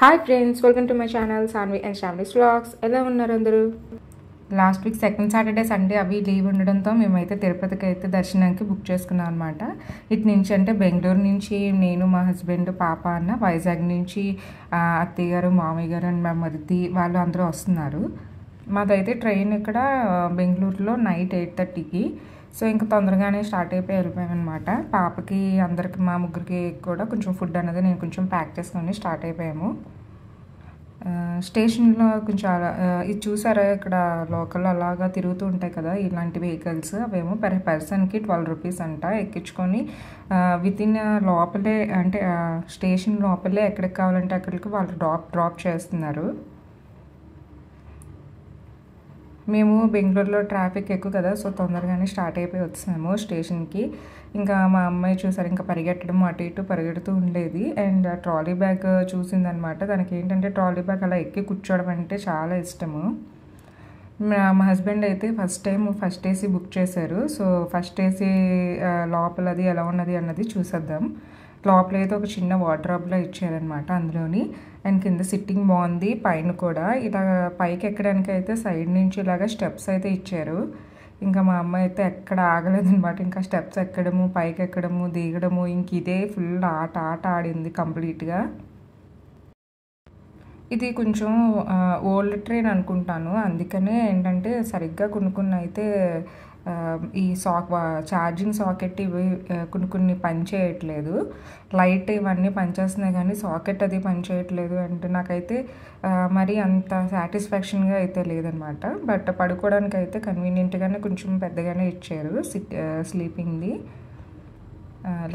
Hi friends, welcome to my channel Sanvi and Shyamli's vlogs. ఎలా ఉన్నారు అందరూ? Last week second Saturday Sunday అవి leave ఉండడంతో మేమైతే తిరుపతికి అయితే దర్శనానికి బుక్ చేసుకున్నాం అనమాట. ఇటు నుంచి అంటే బెంగళూరు నుంచి నేను, మా హస్బెండ్, పాప అన్న, వైజాగ్ నుంచి అత్తయ్య గారు, మామయ్య గారు అండ్ మా మరిది వాళ్ళు అందరూ వస్తున్నారు. మాదైతే ట్రైన్ ఇక్కడ బెంగళూరులో నైట్ 8:30కి. సో ఇంకా తొందరగానే స్టార్ట్ అయిపోయి వెళ్ళిపోయామన్నమాట. పాపకి అందరికి మా ముగ్గురికి కూడా కొంచెం ఫుడ్ అనేది నేను కొంచెం ప్యాక్ చేసుకొని స్టార్ట్ అయిపోయాము. స్టేషన్లో కొంచెం ఇది చూసారా, ఇక్కడ లోకల్లో అలాగా తిరుగుతూ ఉంటాయి కదా ఇలాంటి వెహికల్స్. అవేమో పర్ పర్సన్కి 12 రూపీస్ అంట. ఎక్కించుకొని వితిన్ లోపలే అంటే స్టేషన్ లోపలే ఎక్కడికి కావాలంటే అక్కడికి వాళ్ళు డ్రాప్ చేస్తున్నారు. మేము బెంగళూరులో ట్రాఫిక్ ఎక్కువ కదా, సో తొందరగానే స్టార్ట్ అయిపోయి వచ్చాము స్టేషన్కి. ఇంకా మా అమ్మాయి చూసారు, ఇంకా పరిగెట్టడం అటు ఇటు పరిగెడుతూ ఉండేది. అండ్ ట్రాలీ బ్యాగ్ చూసిందనమాట. దానికి ఏంటంటే ట్రాలీ బ్యాగ్ అలా ఎక్కి కూర్చోవడం అంటే చాలా ఇష్టము. మా హస్బెండ్ అయితే ఫస్ట్ ఏసీ బుక్ చేశారు. సో ఫస్ట్ ఏసీ లోపలది ఎలా ఉన్నది అన్నది చూసేద్దాం. లోపల అయితే ఒక చిన్న వార్డ్రోబ్లో ఇచ్చారనమాట అందులోని. అండ్ కింద సిట్టింగ్ బాగుంది, పైన కూడా ఇలా పైకి ఎక్కడానికి అయితే సైడ్ నుంచి ఇలాగ స్టెప్స్ అయితే ఇచ్చారు. ఇంకా మా అమ్మాయి అయితే ఎక్కడ ఆగలేదనమాట. ఇంకా స్టెప్స్ ఎక్కడము, పైకి ఎక్కడము, దిగడము, ఇంక ఇదే ఫుల్ ఆట ఆడింది కంప్లీట్గా. ఇది కొంచెం ఓల్డ్ ట్రైన్ అనుకుంటాను, అందుకనే ఏంటంటే సరిగ్గా కొన్ని అయితే ఈ ఛార్జింగ్ సాకెట్ ఇవి కొన్ని పని చేయట్లేదు. లైట్ ఇవన్నీ పనిచేస్తున్నాయి కానీ సాకెట్ అది పని చేయట్లేదు. అంటే నాకైతే మరి అంత సాటిస్ఫాక్షన్గా అయితే లేదనమాట. బట్ పడుకోవడానికి అయితే కన్వీనియంట్గానే కొంచెం పెద్దగానే ఇచ్చారు స్లీపింగ్ది.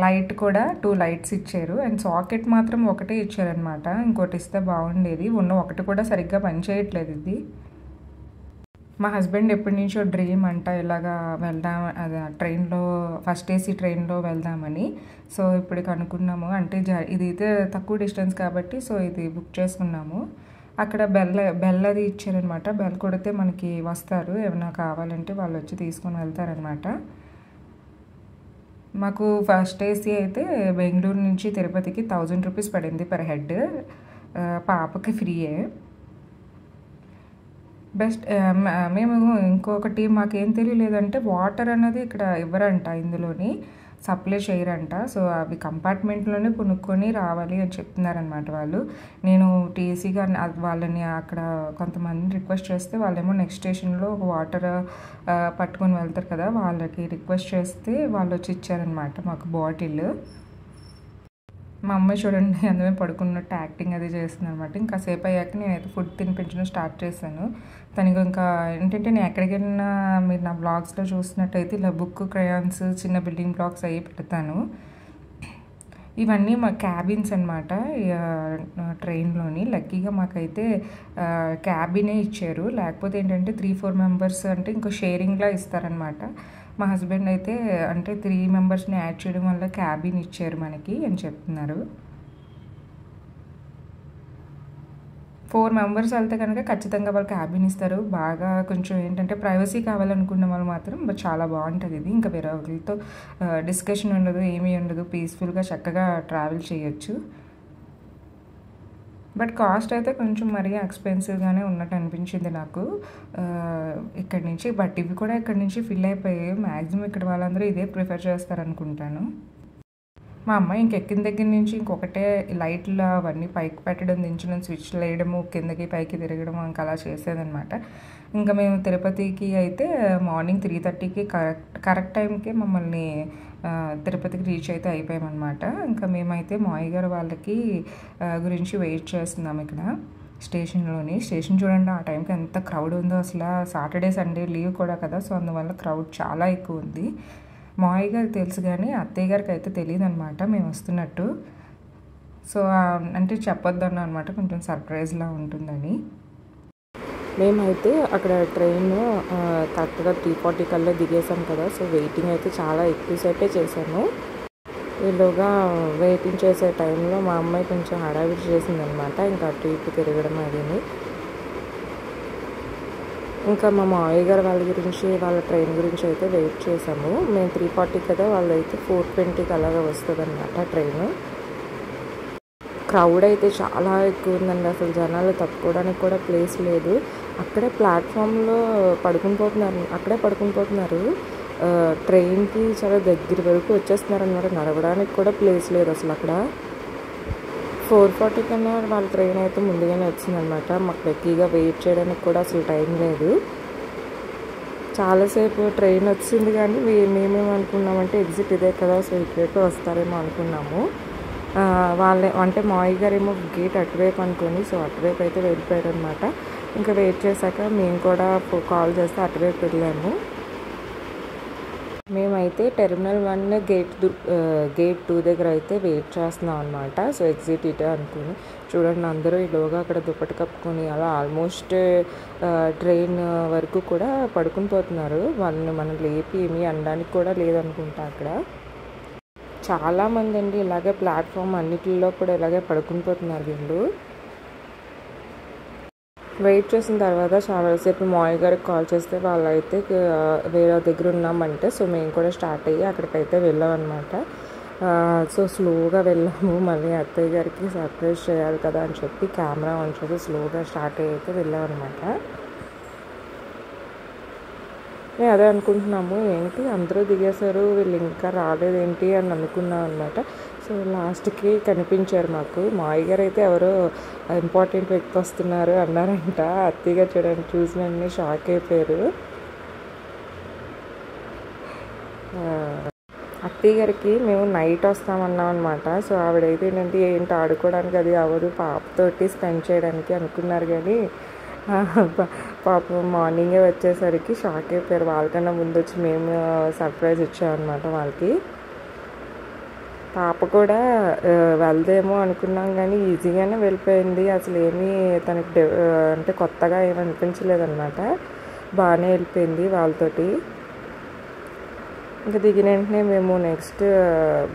లైట్ కూడా 2 లైట్స్ ఇచ్చారు. అండ్ సాకెట్ మాత్రం ఒకటే ఇచ్చారనమాట. ఇంకోటి ఇస్తే బాగుండేది. ఒకటి కూడా సరిగ్గా పని చేయట్లేదు ఇది. మా హస్బెండ్ ఎప్పటి నుంచో డ్రీమ్ అంట ఇలాగా వెళ్దాం, అది ట్రైన్లో ఫస్ట్ ఏసీ ట్రైన్లో వెళ్దామని. సో ఇప్పటికి అనుకున్నాము. అంటే ఇదైతే తక్కువ డిస్టెన్స్ కాబట్టి సో ఇది బుక్ చేసుకున్నాము. అక్కడ బెల్ అది ఇచ్చారనమాట. బెల్ కొడితే మనకి వస్తారు, ఏమైనా కావాలంటే వాళ్ళు వచ్చి తీసుకొని వెళ్తారనమాట. మాకు ఫస్ట్ ఏసీ అయితే బెంగళూరు నుంచి తిరుపతికి 1000 రూపీస్ పడింది పర్ హెడ్. పాపకి ఫ్రీయే. బెస్ట్. మేము ఇంకొకటి మాకేం తెలియలేదంటే వాటర్ అన్నది ఇక్కడ ఇవ్వరంట, ఇందులోని సప్లై చేయరంట. సో అవి కంపార్ట్మెంట్లోనే కొనుక్కొని రావాలి అని చెప్తున్నారనమాట వాళ్ళు. నేను టీసీగా వాళ్ళని అక్కడ కొంతమంది రిక్వెస్ట్ చేస్తే వాళ్ళేమో నెక్స్ట్ స్టేషన్లో వాటర్ పట్టుకొని వెళ్తారు కదా, వాళ్ళకి రిక్వెస్ట్ చేస్తే వాళ్ళు వచ్చి ఇచ్చారనమాట మాకు బాటిల్. మా అమ్మాయి చూడండి అందుమే పడుకున్నట్టు యాక్టింగ్ అది చేస్తుంది అనమాట. ఇంకా సేపు అయ్యాక నేనైతే ఫుడ్ తినిపించడం స్టార్ట్ చేశాను. తనకు ఇంకా ఏంటంటే నేను ఎక్కడికి వెళ్ళినా మీరు నా బ్లాగ్స్లో చూసినట్టయితే ఇలా బుక్, క్రయాన్స్, చిన్న బిల్డింగ్ బ్లాగ్స్ అవి పెడతాను. ఇవన్నీ మా క్యాబిన్స్ అనమాట ట్రైన్లోని. లక్కీగా మాకైతే క్యాబినే ఇచ్చారు. లేకపోతే ఏంటంటే 3-4 మెంబర్స్ అంటే ఇంకో షేరింగ్లా ఇస్తారనమాట. మా హస్బెండ్ అయితే అంటే 3 మెంబర్స్ని యాడ్ చేయడం వల్ల క్యాబిన్ ఇచ్చారు మనకి అని చెప్తున్నారు. 4 మెంబర్స్ వెళ్తే కనుక ఖచ్చితంగా వాళ్ళు క్యాబిన్ ఇస్తారు. బాగా కొంచెం ఏంటంటే ప్రైవసీ కావాలనుకున్న వాళ్ళు మాత్రం చాలా బాగుంటుంది ఇది. ఇంకా వేరే వాళ్ళతో డిస్కషన్ ఉండదు, ఏమీ ఉండదు, పీస్ఫుల్గా చక్కగా ట్రావెల్ చేయొచ్చు. బట్ కాస్ట్ అయితే కొంచెం మరీ ఎక్స్పెన్సివ్గానే ఉన్నట్టు అనిపించింది నాకు ఇక్కడి నుంచి. బట్ ఇవి కూడా ఇక్కడి నుంచి ఫిల్ అయిపోయాయి. మ్యాక్సిమం ఇక్కడ వాళ్ళందరూ ఇదే ప్రిఫర్ చేస్తారనుకుంటాను. మా అమ్మాయి ఇంకెక్కిన దగ్గర నుంచి ఇంకొకటే లైట్లు అవన్నీ పైకి పెట్టడం, దించడం, స్విచ్లు వేయడము, కిందకి పైకి తిరగడం ఇంకా అలా చేసేదనమాట. ఇంకా మేము తిరుపతికి అయితే మార్నింగ్ 3:30కి కరెక్ట్ టైంకే మమ్మల్ని తిరుపతికి రీచ్ అయితే అయిపోయామన్నమాట. ఇంకా మేమైతే మావయ్య గారు వాళ్ళకి గురించి వెయిట్ చేస్తున్నాం ఇక్కడ స్టేషన్లోని. స్టేషన్ చూడండి ఆ టైంకి ఎంత క్రౌడ్ ఉందో అసలు. సాటర్డే సండే లీవ్ కూడా కదా, సో అందువల్ల క్రౌడ్ చాలా ఎక్కువ ఉంది. మావయ్య గారికి తెలుసు కానీ అత్తయ్య గారికి అయితే తెలియదు అనమాట మేము వస్తున్నట్టు. సో అంటే చెప్పొద్దన్నా అనమాట, కొంచెం సర్ప్రైజ్లా ఉంటుందని. మేమైతే అక్కడ ట్రైన్ కరెక్ట్గా 3:40 కల్లా దిగేసాం కదా. సో వెయిటింగ్ అయితే చాలా ఎక్కువసేపే చేశాను. ఈలోగా వెయిటింగ్ చేసే టైంలో మా అమ్మాయి కొంచెం హడావిడి చేసిందనమాట. ఇంకా అటు ఇటు తిరగడం అదిని. ఇంకా మా మావయ్య గారు వాళ్ళ ట్రైన్ గురించి అయితే వెయిట్ చేసాము. మేము 3:40 కదా, వాళ్ళైతే 4:20కి అలాగా వస్తుంది అనమాట ట్రైన్. క్రౌడ్ అయితే చాలా ఎక్కువ ఉందండి. అసలు జనాలు తప్పుకోవడానికి కూడా ప్లేస్ లేదు. అక్కడే ప్లాట్ఫామ్లో అక్కడే పడుకుని పోతున్నారు. ట్రైన్కి చాలా దగ్గర వరకు వచ్చేస్తున్నారు అనమాట. నడవడానికి కూడా ప్లేస్ లేదు అసలు అక్కడ. 4:40 కన్నా వాళ్ళ ట్రైన్ అయితే ముందుగానే వచ్చిందనమాట. మాకు లక్కీగా వెయిట్ చేయడానికి కూడా అసలు టైం లేదు. చాలాసేపు ట్రైన్ వచ్చింది కానీ మేమేమనుకున్నామంటే ఎగ్జిట్ ఇదే కదా, సో ఇటువైపు వస్తారేమో అనుకున్నాము. వాళ్ళే అంటే మావయ్య గారు ఏమో గేట్ అటువైపు అనుకొని సో అటువైపు అయితే వెళ్ళిపోయారు అనమాట. ఇంకా వెయిట్ చేశాక మేము కూడా కాల్ చేస్తే అటువైపు వెళ్ళాము. మేమైతే టెర్మినల్ 1 గేట్ 2 దగ్గర అయితే వెయిట్ చేస్తున్నాం అనమాట. సో ఎగ్జిట్ ఇటే అనుకుని చూడండి, అందరూ ఈలోగా అక్కడ దుప్పటి కప్పుకొని అలా ఆల్మోస్ట్ ట్రైన్ వరకు కూడా పడుకుని పోతున్నారు. వాళ్ళని మనం లేపి ఏమీ అనడానికి కూడా లేదనుకుంటా. అక్కడ చాలామంది అండి ఇలాగే ప్లాట్ఫామ్ అన్నిటిలో కూడా ఇలాగే పడుకుని పోతున్నారు వీళ్ళు. వెయిట్ చేసిన తర్వాత చాలాసేపు మావయ్య గారికి కాల్ చేస్తే వాళ్ళైతే వేరే దగ్గర ఉన్నామంటే సో మేము కూడా స్టార్ట్ అయ్యి అక్కడికైతే వెళ్ళామన్నమాట. సో స్లోగా వెళ్ళాము. మళ్ళీ అత్తయ్య గారికి సర్ప్రైజ్ చేయాలి కదా అని చెప్పి కెమెరా ఆన్ చేసి స్లోగా స్టార్ట్ అయ్యి అయితే వెళ్ళామన్నమాట. నేను అదే అనుకుంటున్నాము, ఏంటి అందరూ దిగేశారు వీళ్ళు ఇంకా రాలేదేంటి అని అనుకున్నాం అనమాట. సో లాస్ట్కి కనిపించారు మాకు. మావయ్య గారు అయితే ఎవరో ఇంపార్టెంట్ వ్యక్తి వస్తున్నారు అన్నారంట. అత్తయ్య చూడండి చూసిన షాక్ అయిపోయారు. అత్తయ్య గారికి మేము నైట్ వస్తామన్నాం అనమాట. సో ఆవిడైతే ఏంటి ఆడుకోవడానికి అది అవ్వదు, పాపతోటి స్పెండ్ చేయడానికి అనుకున్నారు కానీ పాపం మార్నింగే వచ్చేసరికి షాక్ అయిపోయారు. వాళ్ళకన్నా ముందు వచ్చి మేము సర్ప్రైజ్ ఇచ్చామన్నమాట వాళ్ళకి. పాప కూడా వెళ్దేమో అనుకున్నాం కానీ ఈజీగానే వెళ్ళిపోయింది. అసలు ఏమీ తనకి అంటే కొత్తగా ఏమి అనిపించలేదన్నమాట. బాగానే వెళ్ళిపోయింది వాళ్ళతోటి. ఇంకా దిగిన వెంటనే మేము నెక్స్ట్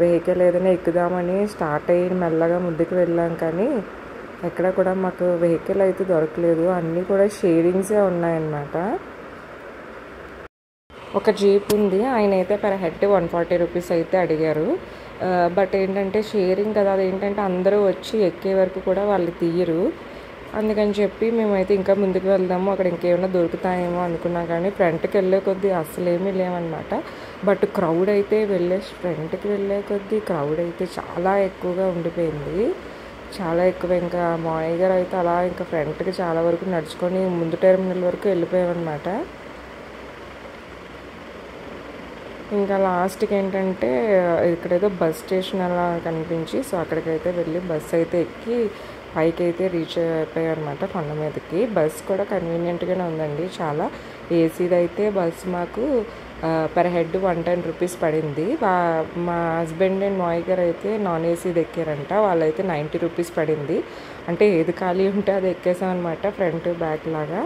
వెహికల్ ఏదైనా ఎక్కుదామని స్టార్ట్ అయ్యి మెల్లగా ముందుకు వెళ్ళాం కానీ ఎక్కడ కూడా మాకు వెహికల్ అయితే దొరకలేదు. అన్నీ కూడా షేరింగ్సే ఉన్నాయన్నమాట. ఒక జీప్ ఉంది, ఆయన అయితే పర్ హెడ్ 140 రూపీస్ అయితే అడిగారు. బట్ ఏంటంటే షేరింగ్ కదా, అదేంటంటే అందరూ వచ్చి ఎక్కే వరకు కూడా వాళ్ళు తీయరు. అందుకని చెప్పి మేమైతే ఇంకా ముందుకు వెళ్దాము, అక్కడ ఇంకేమైనా దొరుకుతాయేమో అనుకున్నాం కానీ ఫ్రంట్కి వెళ్ళే కొద్దీ అసలు ఏమీ లేవన్నమాట. బట్ క్రౌడ్ అయితే ఫ్రంట్కి వెళ్ళే కొద్దీ క్రౌడ్ అయితే చాలా ఎక్కువగా ఉండిపోయింది. చాలా ఎక్కువ. ఇంకా మావయ్య గారు అయితే అలా ఇంకా ఫ్రంట్కి చాలా వరకు నడుచుకొని ముందు టెర్మినల్ వరకు వెళ్ళిపోయామన్నమాట. ఇంకా లాస్ట్కి ఏంటంటే ఇక్కడేదో బస్ స్టేషన్ అలా కనిపించి సో అక్కడికైతే వెళ్ళి బస్ అయితే ఎక్కి పైకి అయితే రీచ్ అయిపోయాయి అనమాట కొండ మీదకి. బస్ కూడా కన్వీనియంట్గానే ఉందండి చాలా. ఏసీది అయితే బస్ మాకు పర్ హెడ్ 110 రూపీస్ పడింది. మా హస్బెండ్ అండ్ మావయ్య గారు అయితే నాన్ ఏసీది ఎక్కారంట, వాళ్ళైతే 90 రూపీస్ పడింది. అంటే ఏది ఖాళీ ఉంటే అది ఎక్కేసాం అనమాట, ఫ్రంట్ బ్యాక్ లాగా.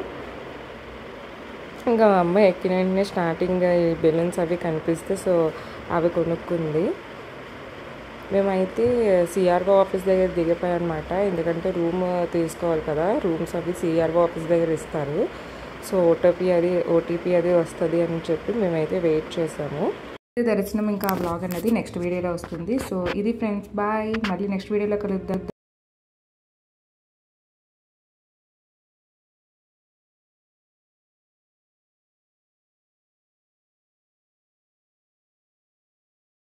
ఇంకా మా అమ్మాయి ఎక్కిన వెంటనే స్టార్టింగ్ ఈ బెలూన్స్ అవి కనిపిస్తే సో అవి కొనుక్కుంది. మేమైతే సిఆర్ఓ ఆఫీస్ దగ్గర దిగిపోయాం అనమాట. ఎందుకంటే రూమ్ తీసుకోవాలి కదా, రూమ్స్ అవి సిఆర్ఓ ఆఫీస్ దగ్గర ఇస్తారు. సో ఓటీపీ అది వస్తుంది అని చెప్పి మేమైతే వెయిట్ చేసాము. దర్శనం ఇంకా ఆ బ్లాగ్ అనేది నెక్స్ట్ వీడియోలో వస్తుంది. సో ఇది ఫ్రెండ్స్, బాయ్. మళ్ళీ నెక్స్ట్ వీడియోలో కలుద్దాం.